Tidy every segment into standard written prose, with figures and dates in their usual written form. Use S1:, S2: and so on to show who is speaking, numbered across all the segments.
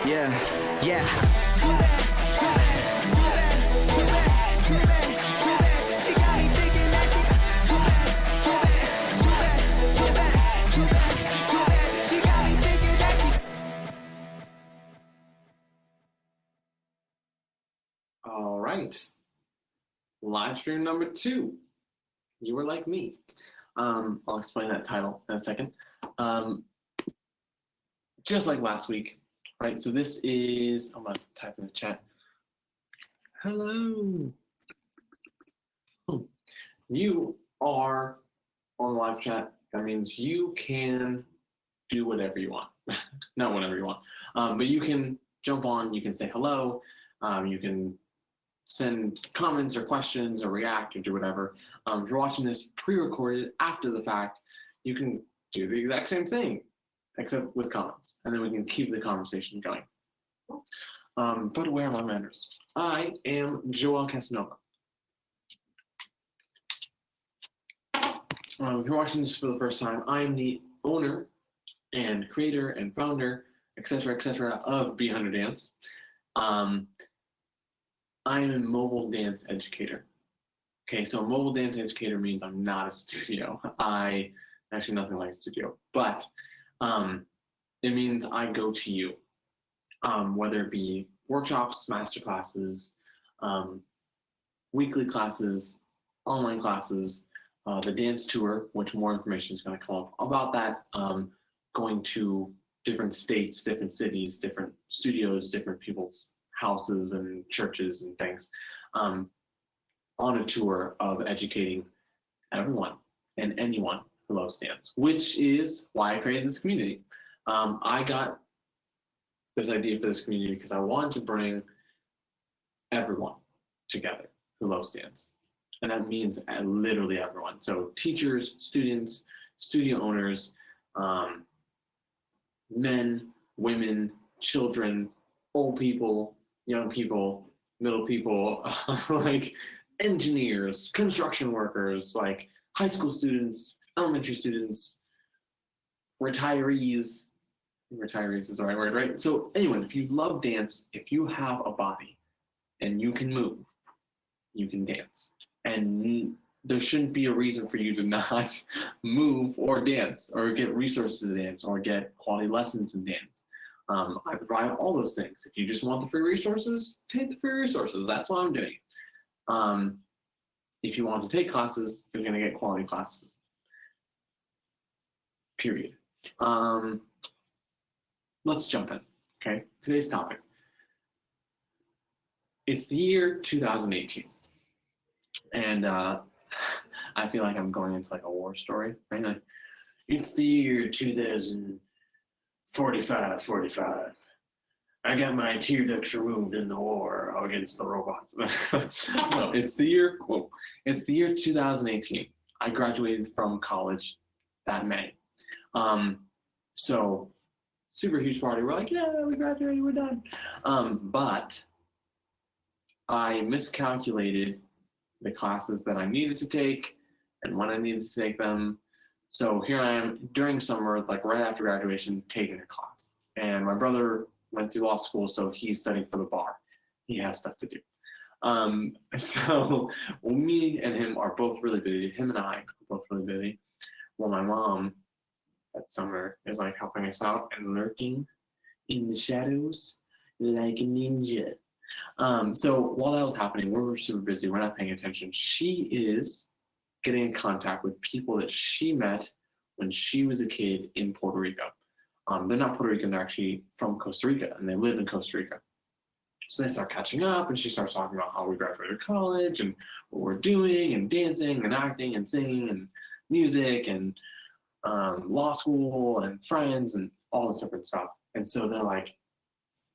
S1: Yeah, yeah. Too bad, too bad, too bad, too bad, too bad, too bad. She got me thinking that she too bad, too bad, too bad, too bad, too bad, too bad. She got me thinking that she.
S2: All right. Live stream number 2. You were like me. I'll explain that title in a second. Just like last week, right? So this is, I'm gonna type in the chat. Hello. You are on live chat. That means you can do whatever you want. Not whatever you want, but you can jump on, you can say hello, you can send comments or questions or react or do whatever. If you're watching this pre-recorded after the fact, you can do the exact same thing, except with comments, and then we can keep the conversation going. But where are my manners? I am Joel Casanova. If you're watching this for the first time, I'm the owner and creator and founder, etc., of BeatHunter Dance. I am a mobile dance educator. Okay, so a mobile dance educator means I'm not a studio. Actually nothing like a studio, but it means I go to you, whether it be workshops, master classes, weekly classes, online classes, the dance tour, which more information is going to come up about that, going to different states, different cities, different studios, different people's houses and churches and things, on a tour of educating everyone and anyone who loves dance, which is why I created this community. I got this idea for this community because I wanted to bring everyone together who loves dance. And that means literally everyone. So teachers, students, studio owners, men, women, children, old people, young people, middle people, like engineers, construction workers, like high school students, elementary students, retirees. Retirees is the right word, right? So anyone, if you love dance, if you have a body and you can move, you can dance. And there shouldn't be a reason for you to not move or dance or get resources to dance or get quality lessons in dance. I provide all those things. If you just want the free resources, take the free resources. That's what I'm doing. If you want to take classes, you're going to get quality classes. Period. Let's jump in, okay? Today's topic. It's the year 2018. And I feel like I'm going into like a war story, right? Like, it's the year 2045. I got my tear ducts removed in the war against the robots. No, it's the year 2018. I graduated from college that May. So super huge party. We're like, yeah, we graduated, we're done. But I miscalculated the classes that I needed to take and when I needed to take them. So here I am during summer, like right after graduation, taking a class. And my brother went through law school, so he's studying for the bar. He has stuff to do. So me and him are both really busy. Him and I are both really busy. Well, my mom that summer is like helping us out and lurking in the shadows like a ninja. So while that was happening, we were super busy. We're not paying attention. She is getting in contact with people that she met when she was a kid in Puerto Rico. They're not Puerto Rican, they're actually from Costa Rica, and they live in Costa Rica. So they start catching up, and she starts talking about how we graduated college and what we're doing, and dancing, and acting, and singing, and music, and law school, and friends, and all this different stuff. And so they're like,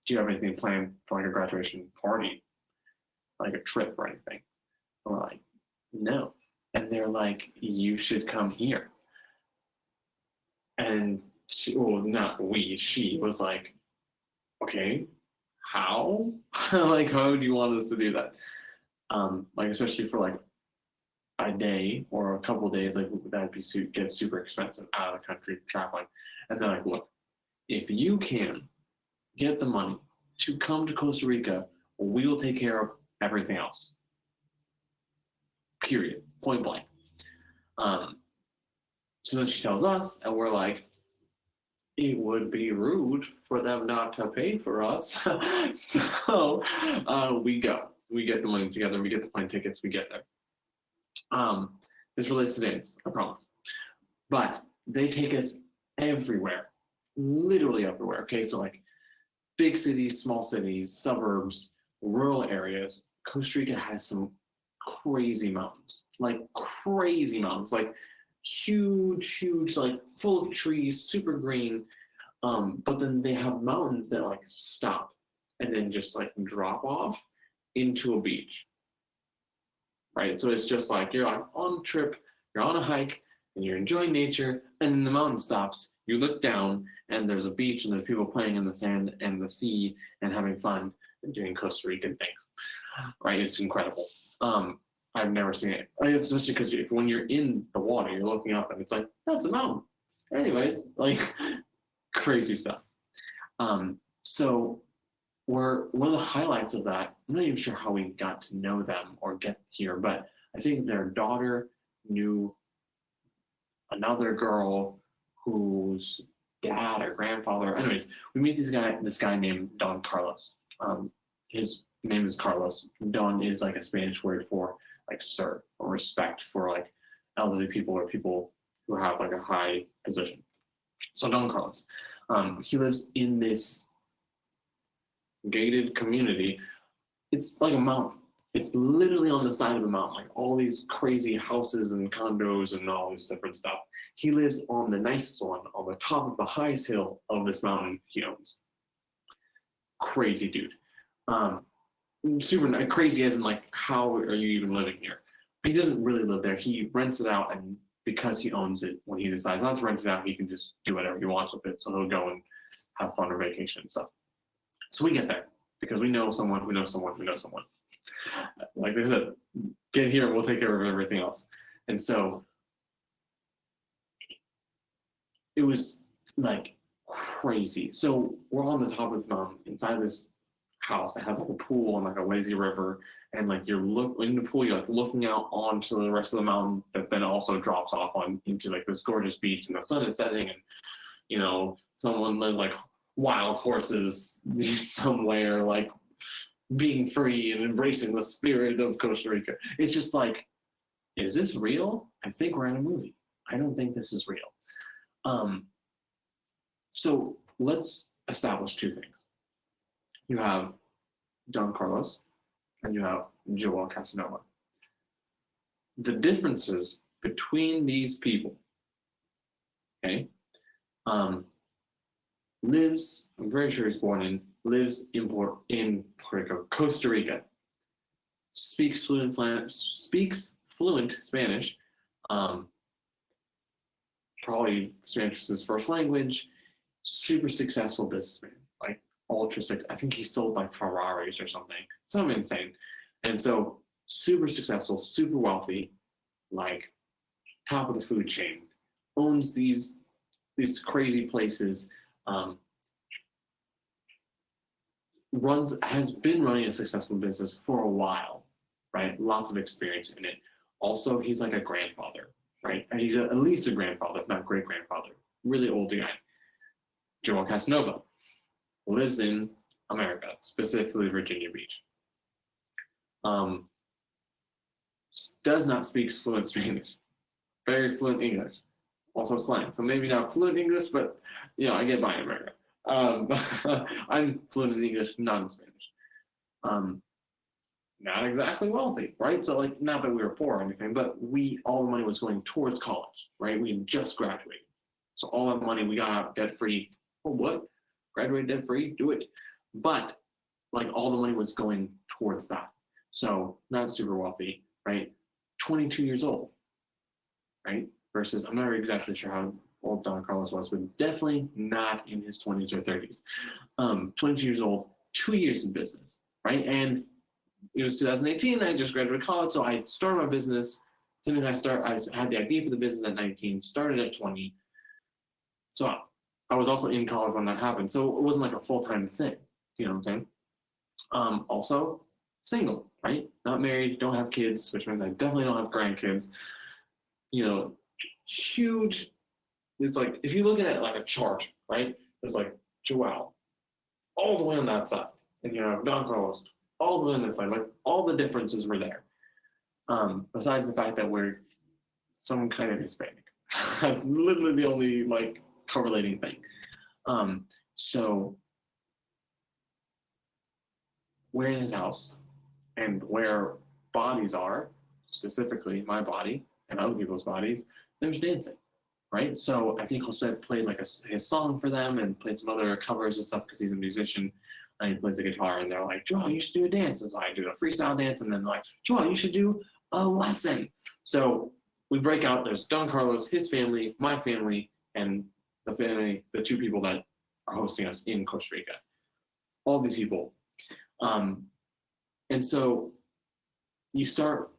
S2: do you have anything planned for like a graduation party? Like a trip or anything? And we're like, no. And they're like, you should come here. And she, well, not we, she was like, okay, how? Like, how do you want us to do that? Like, especially for like a day or a couple of days, like that'd be get super expensive out of the country traveling. And they're like, look, if you can get the money to come to Costa Rica, we will take care of everything else. Period. Point blank. So then she tells us, and we're like, it would be rude for them not to pay for us. So we go. We get the money together. We get the plane tickets. We get there. This relates to dance, I promise. But they take us everywhere, literally everywhere. Okay, so like big cities, small cities, suburbs, rural areas. Costa Rica has some crazy mountains, like huge, like full of trees, super green. But then they have mountains that like stop and then just like drop off into a beach. Right? So it's just like you're like on a trip, you're on a hike, and you're enjoying nature, and then the mountain stops. You look down, and there's a beach, and there's people playing in the sand and the sea and having fun and doing Costa Rican things. Right? It's incredible. I've never seen it. Especially because when you're in the water, you're looking up, and it's like, that's a mountain. Anyways, like crazy stuff. So one of the highlights of that, I'm not even sure how we got to know them or get here, but I think their daughter knew another girl whose dad or grandfather. Anyways, we meet this guy named Don Carlos. His name is Carlos. Don is like a Spanish word for like sir, or respect for like elderly people or people who have like a high position. So Don Carlos, he lives in this gated community. It's like a mountain. It's literally on the side of a mountain, like all these crazy houses and condos and all this different stuff. He lives on the nicest one, on the top of the highest hill of this mountain he owns. Crazy dude. Super crazy as in like, how are you even living here? He doesn't really live there. He rents it out, and because he owns it, when he decides not to rent it out, he can just do whatever he wants with it. So he'll go and have fun or vacation and stuff. So we get there because we know someone who knows someone who knows someone. Like they said, get here, we'll take care of everything else. And so it was like crazy. So we're on the top of this mountain inside this house that has like a pool and like a lazy river, and like you're in the pool, you're like looking out onto the rest of the mountain that then also drops off into like this gorgeous beach, and the sun is setting, and you know, someone lives like wild horses somewhere, like being free and embracing the spirit of Costa Rica. It's just like, is this real? I think we're in a movie. I don't think this is real. So let's establish two things. You have Don Carlos and you have Joel Casanova. The differences between these people, okay, lives, I'm very sure he's born in, lives in Puerto Rico, Costa Rica, speaks fluent Spanish, probably Spanish is his first language, super successful businessman, like ultra successful. I think he sold like Ferraris or something insane. And so super successful, super wealthy, like top of the food chain, owns these crazy places, has been running a successful business for a while, right? Lots of experience in it. Also, he's like a grandfather, right? And he's at least a grandfather, if not great grandfather. Really old guy. Joel Casanova lives in America, specifically Virginia Beach. Does not speak fluent Spanish. Very fluent English. Also slang. So maybe not fluent English, but you know, I get by in America. I'm fluent in English, not in Spanish. Not exactly wealthy, right? So like, not that we were poor or anything, but all the money was going towards college, right? We had just graduated. So all that money we got out debt free. Oh, what? Graduated debt free? Do it. But like all the money was going towards that. So not super wealthy, right? 22 years old, right? Versus, I'm not exactly sure how old Don Carlos was, but definitely not in his 20s or 30s. 22 years old, 2 years in business, right? And it was 2018, I just graduated college, so I started my business. I had the idea for the business at 19, started at 20. So I was also in college when that happened, so it wasn't like a full-time thing. You know what I'm saying? Also, single, right? Not married, don't have kids, which means I definitely don't have grandkids. You know, huge. It's like if you look at it like a chart, right? There's like Joel all the way on that side, and you have Don Carlos all the way on this side. Like all the differences were there. Besides the fact that we're some kind of Hispanic. That's literally the only like correlating thing. So we're in his house, and where bodies are, specifically my body and other people's bodies, there's dancing, right? So I think Jose played like his song for them and played some other covers and stuff because he's a musician and he plays the guitar. And they're like, Joel, you should do a dance. And so I do a freestyle dance, and then like, Joel, you should do a lesson. So we break out. There's Don Carlos, his family, my family, and the family, the two people that are hosting us in Costa Rica. All these people. And so you start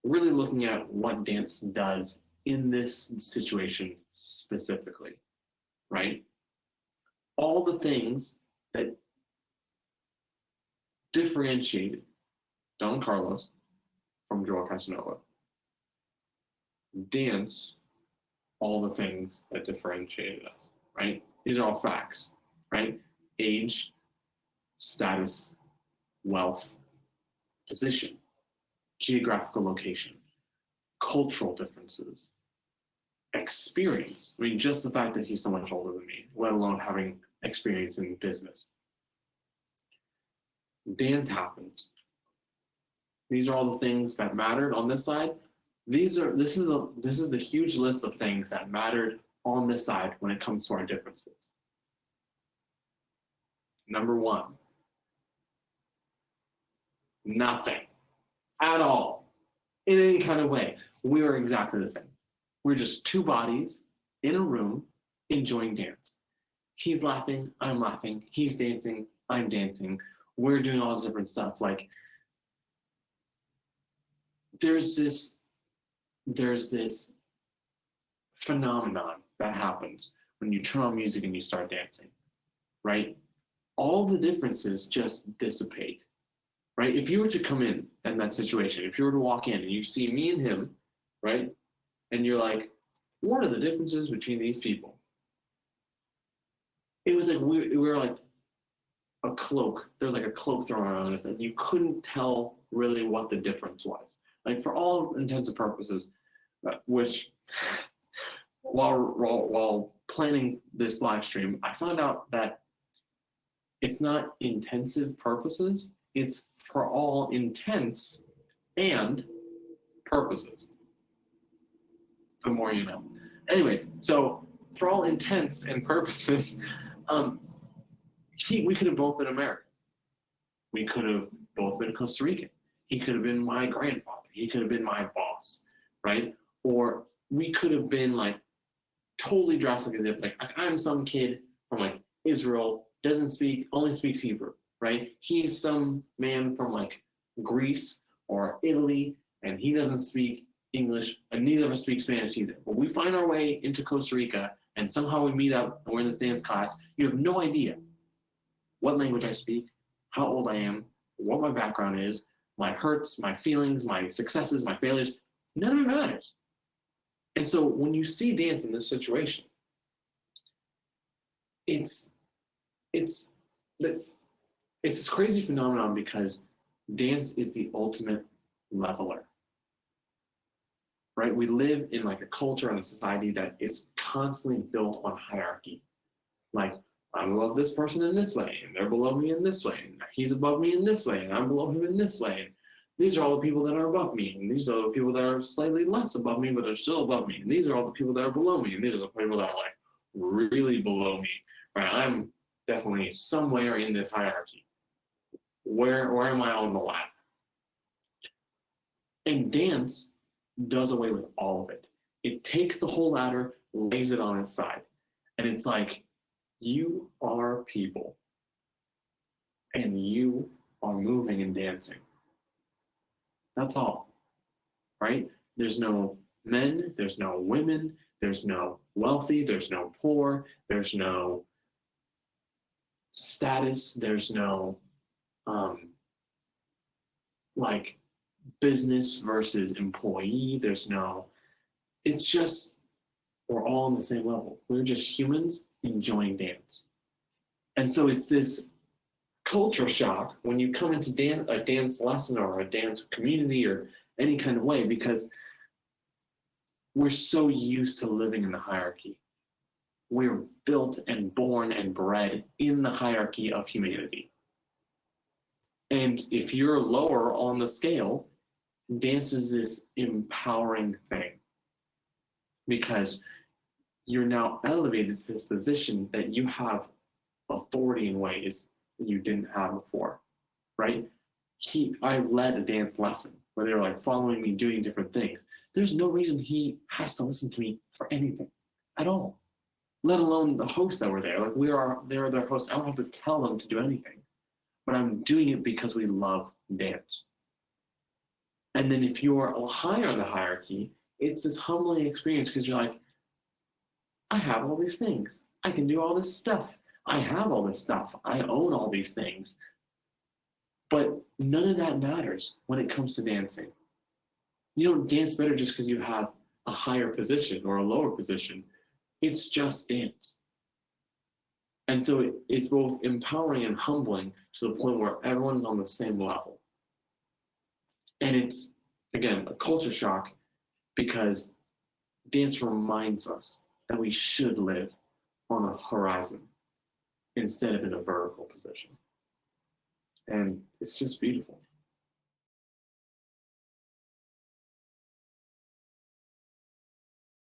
S2: really looking at what dance does in this situation specifically, right? All the things that differentiated Don Carlos from Joel Casanova. Dance, all the things that differentiated us, right? These are all facts, right? Age, status, wealth, position, geographical location, cultural differences, experience. I mean, just the fact that he's so much older than me, let alone having experience in business. Dance happened. These are all the things that mattered on this side. This is the huge list of things that mattered on this side when it comes to our differences. Number one, nothing at all in any kind of way. We are exactly the same. We're just two bodies in a room enjoying dance. He's laughing, I'm laughing. He's dancing, I'm dancing. We're doing all this different stuff. Like there's this phenomenon that happens when you turn on music and you start dancing, right? All the differences just dissipate, right? If you were to come in that situation, if you were to walk in and you see me and him, right? And you're like, what are the differences between these people? It was like we were like a cloak. There was like a cloak thrown around us and you couldn't tell really what the difference was. Like for all intents and purposes, which while planning this live stream, I found out that it's not intensive purposes, it's for all intents and purposes. The more you know. Anyways, so for all intents and purposes, we could have both been American. We could have both been Costa Rican. He could have been my grandfather. He could have been my boss, right? Or we could have been like totally drastically different. Like I'm some kid from like Israel, only speaks Hebrew, right? He's some man from like Greece or Italy, and he doesn't speak English, and neither of us speak Spanish either. But we find our way into Costa Rica, and somehow we meet up, and we're in this dance class. You have no idea what language I speak, how old I am, what my background is, my hurts, my feelings, my successes, my failures. None of it matters. And so when you see dance in this situation, it's this crazy phenomenon because dance is the ultimate leveler, right? We live in like a culture and a society that is constantly built on hierarchy. Like I'm above this person in this way, and they're below me in this way, and he's above me in this way, and I'm below him in this way. And these are all the people that are above me, and these are the people that are slightly less above me, but are still above me. And these are all the people that are below me, and these are the people that are like really below me. Right? I'm definitely somewhere in this hierarchy. Where am I on the ladder? And dance does away with all of it. It takes the whole ladder, lays it on its side, and it's like, you are people, and you are moving and dancing. That's all, right? There's no men, there's no women, there's no wealthy, there's no poor, there's no status, there's no like business versus employee, there's no, it's just, we're all on the same level. We're just humans enjoying dance. And so it's this culture shock when you come into a dance lesson or a dance community or any kind of way, because we're so used to living in the hierarchy. We're built and born and bred in the hierarchy of humanity. And if you're lower on the scale, dance is this empowering thing because you're now elevated to this position that you have authority in ways that you didn't have before, right? I led a dance lesson where they were like following me, doing different things. There's no reason he has to listen to me for anything at all, let alone the hosts that were there. Like they're their hosts. I don't have to tell them to do anything, but I'm doing it because we love dance. And then if you're higher in the hierarchy, it's this humbling experience because you're like, I have all these things. I can do all this stuff. I have all this stuff. I own all these things. But none of that matters when it comes to dancing. You don't dance better just because you have a higher position or a lower position. It's just dance. And so it's both empowering and humbling to the point where everyone's on the same level. And it's, again, a culture shock because dance reminds us that we should live on a horizon instead of in a vertical position. And it's just beautiful.